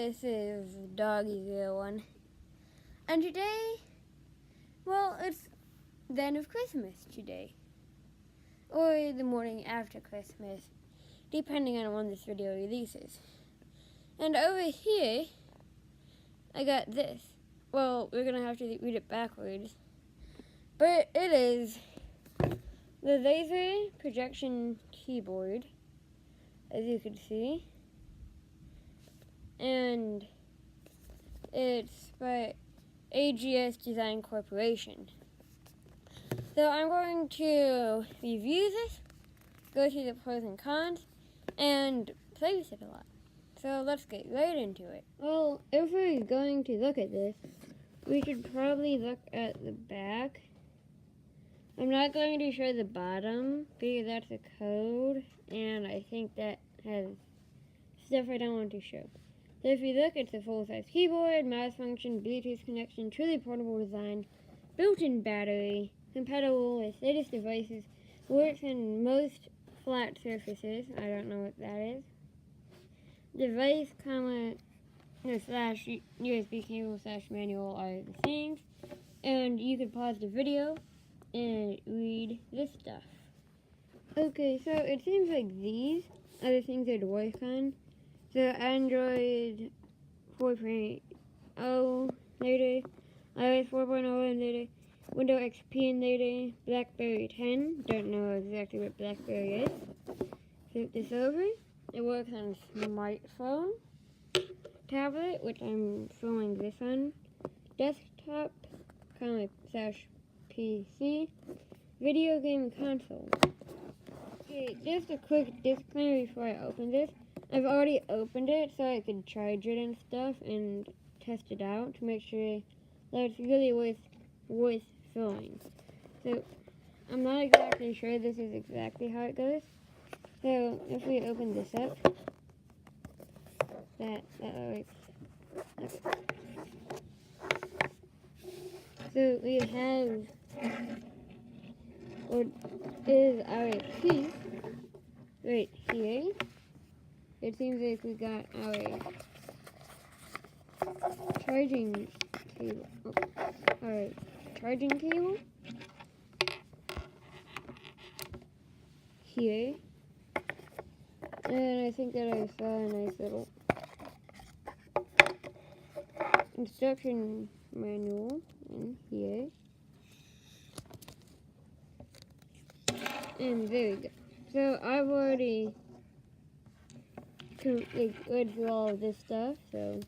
this is Doggy01. And today, well, it's the end of Christmas today. Or the morning after Christmas, depending on when this video releases. And over here, I got this. Well, we're going to have to read it backwards. But it is the laser projection keyboard, as you can see. And it's by AGS Design Corporation. So I'm going to review this, go through the pros and cons, and play with it a lot. So let's get right into it. Well, if we're going to look at this, we should probably look at the back. I'm not going to show the bottom because that's a code, and I think that has stuff I don't want to show. So if you look, it's a full-size keyboard, mouse function, Bluetooth connection, truly portable design, built-in battery, compatible with latest devices, works in most flat surfaces. I don't know what that is. Device, slash USB cable slash manual are the things. And you could pause the video and read this stuff. Okay, so it seems like these other things are to work on. So Android 4.0 later, iOS 4.0 later, Windows XP in later, BlackBerry 10. Don't know exactly what BlackBerry is. Flip this over. It works on smartphone, tablet, which I'm filming this on, desktop, slash PC, video game console. Okay, just a quick disclaimer before I open this. I've already opened it so I could charge it and stuff and test it out to make sure that it's really worth filming. So I'm not exactly sure this is exactly how it goes. So if we open this up, that works. Okay. So we have what is our key right here. It seems like we got our charging cable. Our charging cable here. And I think that I saw a nice little instruction manual in here. And there we go. So I've already read through all of this stuff, so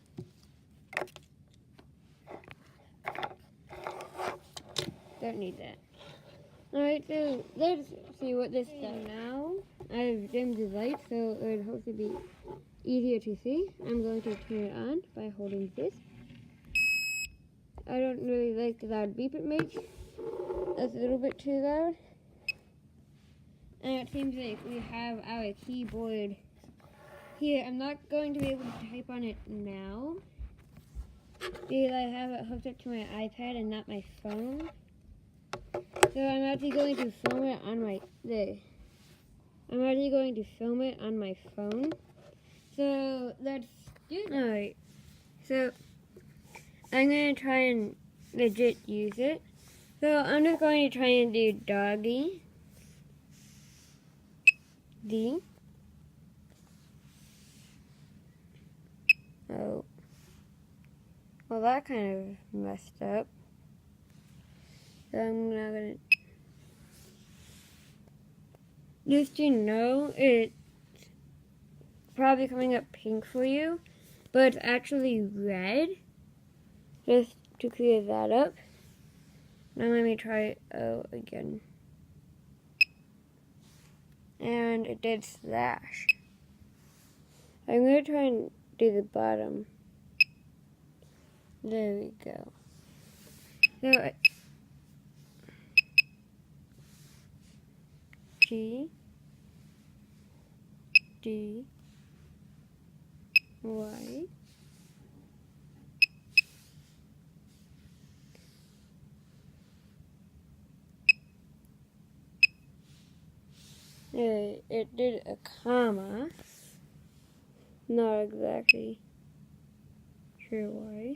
don't need that. Alright, so let's see what this does now. I've dimmed the light so it would hopefully be easier to see. I'm going to turn it on by holding this. I don't really like the loud beep it makes. That's a little bit too loud. And it seems like we have our keyboard here. I'm not going to be able to type on it now because I have it hooked up to my iPad and not my phone. So I'm actually going to film it on my phone. So let's do it. Alright. So I'm gonna try and legit use it. So I'm just going to try and do doggy. D. Oh. Well, that kind of messed up. So I'm not gonna. Just to know, it's probably coming up pink for you, but it's actually red. Just to clear that up. Now let me try O again. And it did slash. I'm gonna try and do the bottom. There we go. So G D Y it did a comma. Not exactly. sure why.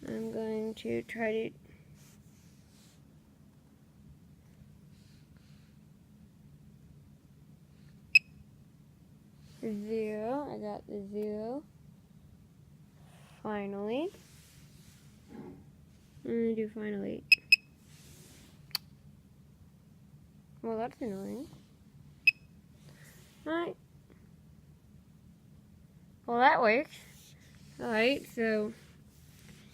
I'm going to try to 0. I got the 0. Finally. I'm going to do finally. Well, that's annoying. Alright. Well, that works. Alright, so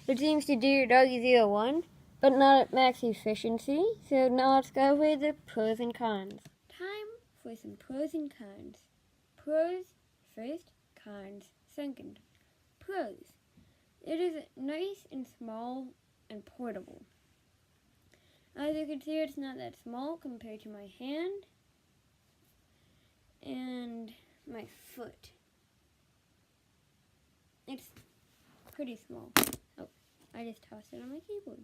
it seems to do doggy 01, but not at max efficiency. So now let's go over the pros and cons. Time for some pros and cons. Pros first, cons second. Pros. It is nice and small and portable. As you can see, it's not that small compared to my hand and my foot. It's pretty small. Oh, I just tossed it on my keyboard.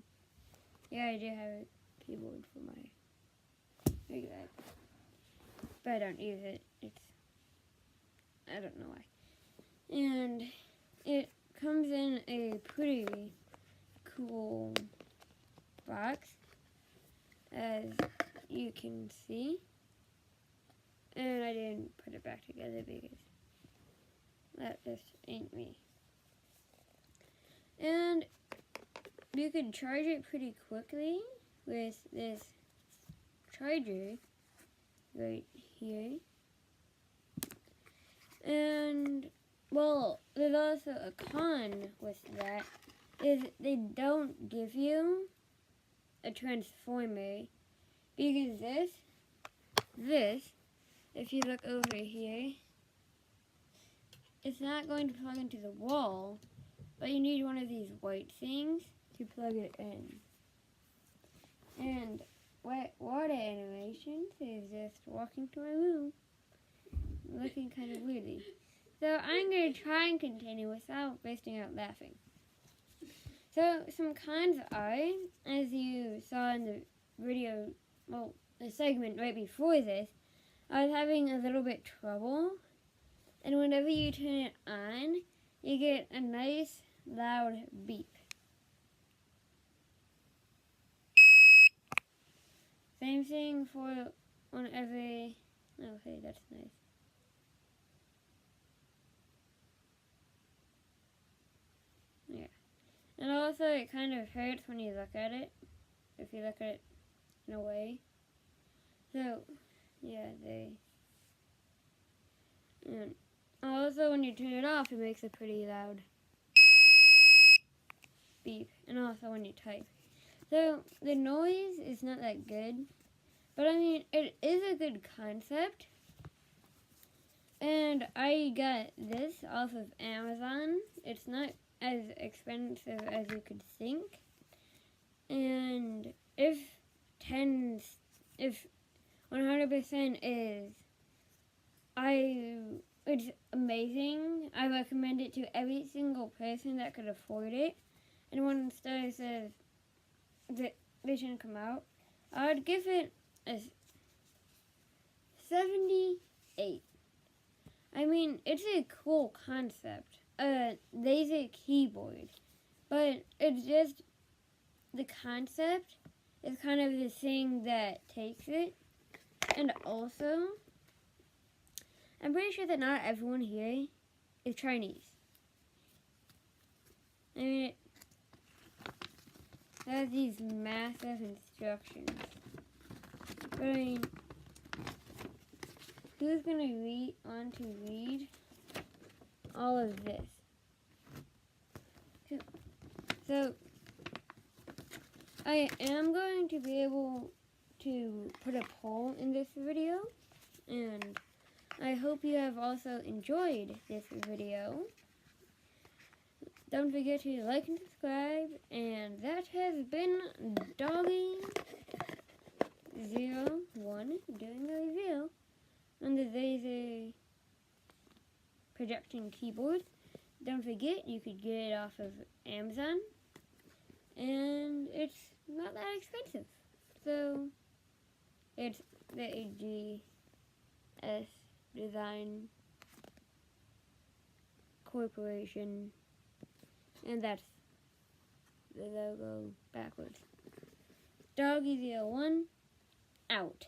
Yeah, I do have a keyboard for my regular, but I don't use it. I don't know why. And it comes in a pretty cool box, as you can see. And I didn't put it back together because that just ain't me. And you can charge it pretty quickly with this charger right here. And, well, there's also a con with that, is they don't give you a transformer, because this, if you look over here, it's not going to plug into the wall, but you need one of these white things to plug it in. And water animations is just walking to my room, looking kind of weirdly. So I'm going to try and continue without bursting out laughing. So some cons are, as you saw in the video, well, the segment right before this, I was having a little bit trouble. And whenever you turn it on, you get a nice loud beep. Same thing for whenever, okay, that's nice. Yeah. And also it kind of hurts when you look at it, if you look at it in a way. So, yeah, and also when you turn it off, it makes a pretty loud beep. And also when you type. So, the noise is not that good, but I mean, it is a good concept. And I got this off of Amazon. It's not as expensive as you could think. And if 100% is, it's amazing. I recommend it to every single person that could afford it. And when Star says that they shouldn't come out, I would give it a 78. I mean, it's a cool concept, laser keyboard, but it's just, the concept is kind of the thing that takes it. And also, I'm pretty sure that not everyone here is Chinese. I mean, it has these massive instructions. But I mean, who's going to want to read all of this? So, I am going to be able to put a poll in this video, and I hope you have also enjoyed this video. Don't forget to like and subscribe, and that has been Doggy01 doing a review on the laser projection keyboard. Don't forget, you could get it off of Amazon, and it's not that expensive. So, it's the AGS design Corporation. And that's the logo backwards. Doggy01, out.